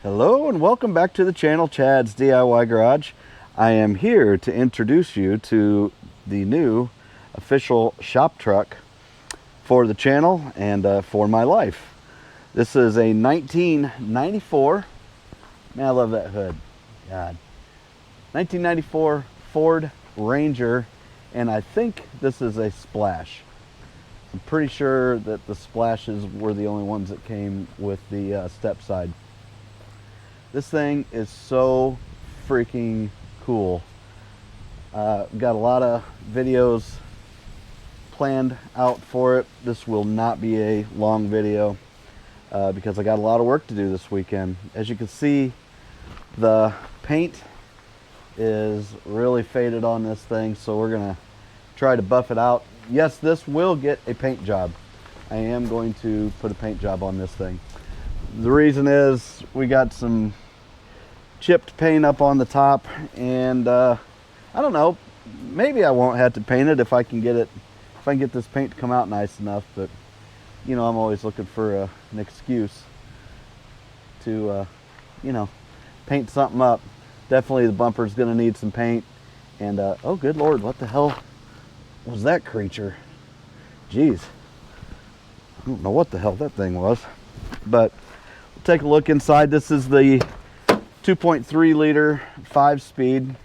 Hello and welcome back to the channel, Chad's DIY Garage. I am here to introduce you to the new official shop truck for the channel and for my life. This is a 1994, man I love that hood, God. 1994 Ford Ranger, and I think this is a Splash. I'm pretty sure that the Splashes were the only ones that came with the step side. This thing is so freaking cool. Got a lot of videos planned out for it. This will not be a long video because I got a lot of work to do this weekend. As you can see, the paint is really faded on this thing, so we're gonna try to buff it out. Yes, this will get a paint job. I am going to put a paint job on this thing. The reason is we got some chipped paint up on the top, and I don't know, maybe I won't have to paint it if I can get this paint to come out nice enough. But you know, I'm always looking for an excuse to paint something up. Definitely the bumper's gonna need some paint, and oh good lord, what the hell was that creature? Jeez, I don't know what the hell that thing was. But we'll take a look inside. This is the 2.3 liter 5-speed.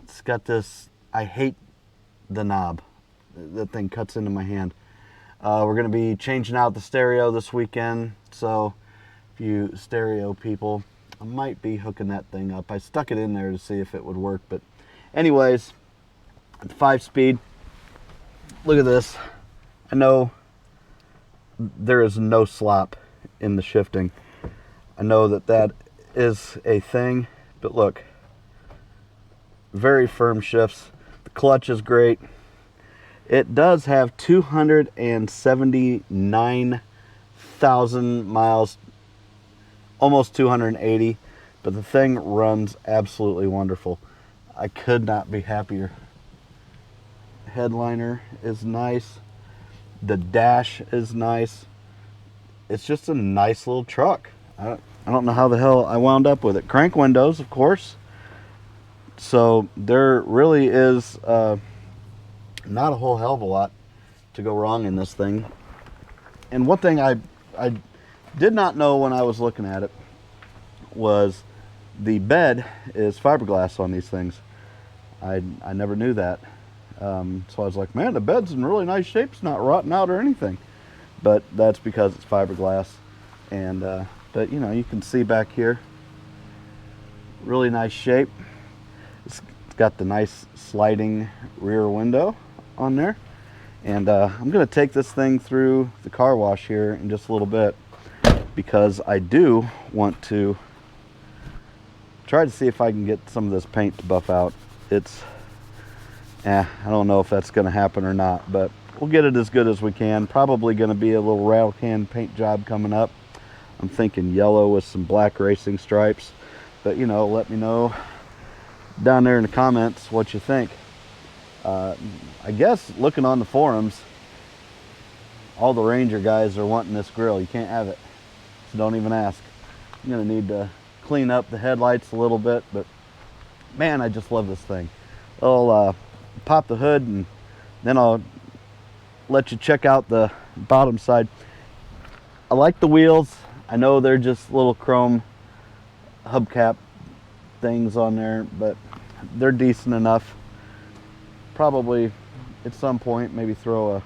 It's got this, I hate the knob. That thing cuts into my hand. We're going to be changing out the stereo this weekend, so if you stereo people, I might be hooking that thing up. I stuck it in there to see if it would work, but anyways, the 5-speed. Look at this. I know there is no slop in the shifting. I know that is a thing, but look, very firm shifts. The clutch is great. It does have 279,000 miles, almost 280, but the thing runs absolutely wonderful. I could not be happier. Headliner is nice. The dash is nice. It's just a nice little truck. I don't know how the hell I wound up with it. Crank windows, of course. So there really is not a whole hell of a lot to go wrong in this thing. And one thing I did not know when I was looking at it was the bed is fiberglass on these things. I never knew that. So I was like, man, the bed's in really nice shape. It's not rotting out or anything. But that's because it's fiberglass. And but you know, you can see back here, really nice shape. It's got the nice sliding rear window on there. And I'm going to take this thing through the car wash here in just a little bit, because I do want to try to see if I can get some of this paint to buff out. It's, I don't know if that's going to happen or not, but we'll get it as good as we can. Probably going to be a little rattle can paint job coming up. I'm thinking yellow with some black racing stripes. But, you know, let me know down there in the comments what you think. I guess looking on the forums, all the Ranger guys are wanting this grill. You can't have it, so don't even ask. I'm going to need to clean up the headlights a little bit, but man, I just love this thing. I'll pop the hood and then I'll let you check out the bottom side. I like the wheels. I know they're just little chrome hubcap things on there, but they're decent enough. Probably at some point maybe throw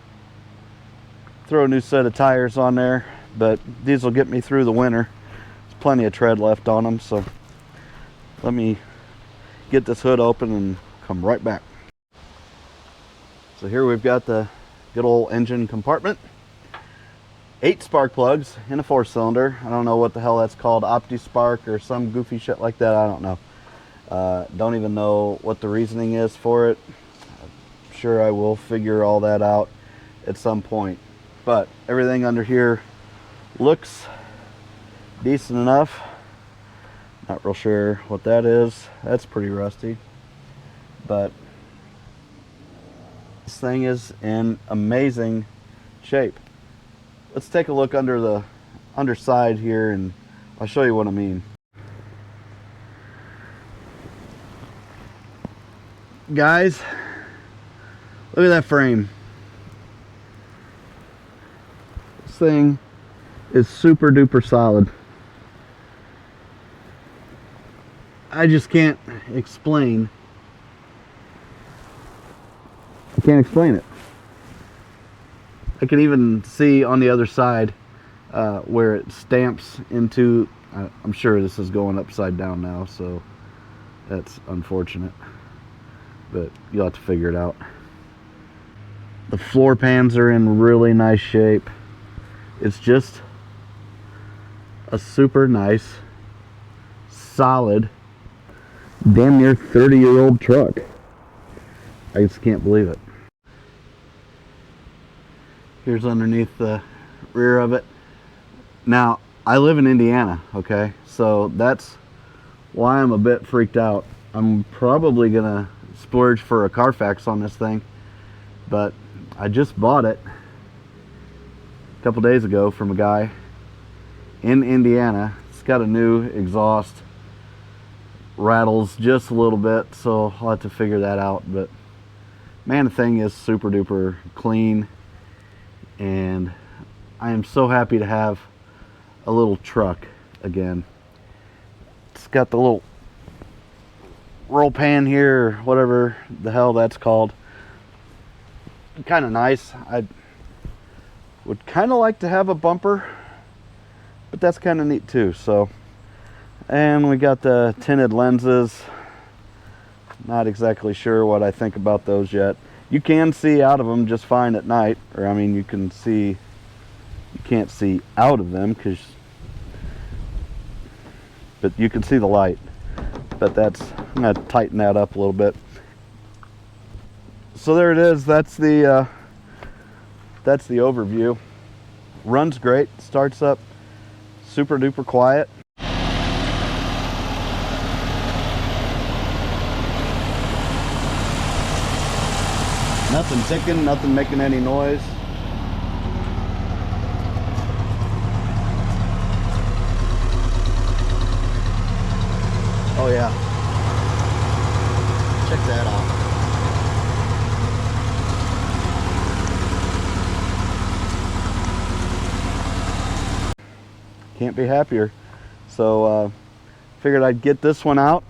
a new set of tires on there, but these will get me through the winter. There's plenty of tread left on them, so let me get this hood open and come right back. So here we've got the good old engine compartment. 8 spark plugs in a 4-cylinder. I don't know what the hell that's called, OptiSpark or some goofy shit like that. I don't know. Don't even know what the reasoning is for it. I'm sure I will figure all that out at some point. But everything under here looks decent enough. Not real sure what that is. That's pretty rusty. But this thing is in amazing shape. Let's take a look under the underside here and I'll show you what I mean. Guys, look at that frame. This thing is super duper solid. I just can't explain. I can't explain it. I can even see on the other side where it stamps into, I'm sure this is going upside down now, so that's unfortunate, but you'll have to figure it out. The floor pans are in really nice shape. It's just a super nice, solid, damn near 30-year-old truck. I just can't believe it. Here's underneath the rear of it. Now, I live in Indiana, okay? So that's why I'm a bit freaked out. I'm probably gonna splurge for a Carfax on this thing, but I just bought it a couple days ago from a guy in Indiana. It's got a new exhaust, rattles just a little bit, so I'll have to figure that out. But man, the thing is super duper clean, and I am so happy to have a little truck again. It's got the little roll pan here, or whatever the hell that's called. Kind of nice. I would kind of like to have a bumper, but that's kind of neat too. So, and we got the tinted lenses. Not exactly sure what I think about those yet. You can see out of them just fine at night, or I mean, you can see, you can't see out of them but you can see the light. But that's, I'm gonna tighten that up a little bit. So there it is. That's the overview. Runs great. Starts up super duper quiet. Nothing ticking, nothing making any noise. Oh yeah. Check that out. Can't be happier. So figured I'd get this one out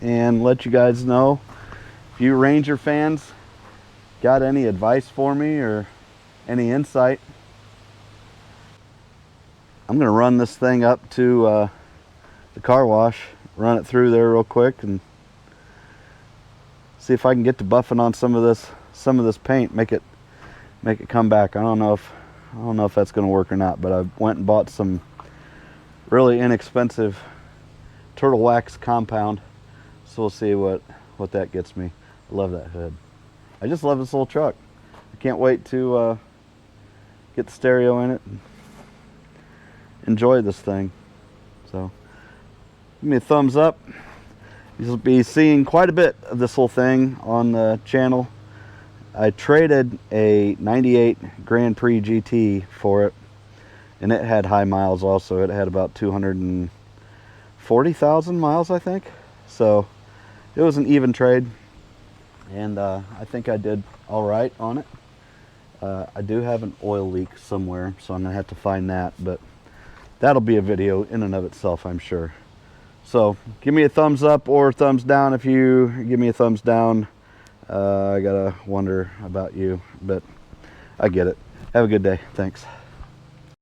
and let you guys know. If you Ranger fans got any advice for me or any insight, I'm gonna run this thing up to the car wash, run it through there real quick, and see if I can get to buffing on some of this paint, make it come back. I don't know if that's gonna work or not, but I went and bought some really inexpensive turtle wax compound, so we'll see what that gets me. I love that hood. I just love this little truck. I can't wait to get the stereo in it and enjoy this thing. So give me a thumbs up. You'll be seeing quite a bit of this whole thing on the channel. I traded a 98 Grand Prix GT for it, and it had high miles also. It had about 240,000 miles, I think. So it was an even trade, and I think I did all right on it. I do have an oil leak somewhere, so I'm gonna have to find that, but that'll be a video in and of itself, I'm sure. So give me a thumbs up or thumbs down if you give me a thumbs down. I gotta wonder about you, but I get it. Have a good day. Thanks.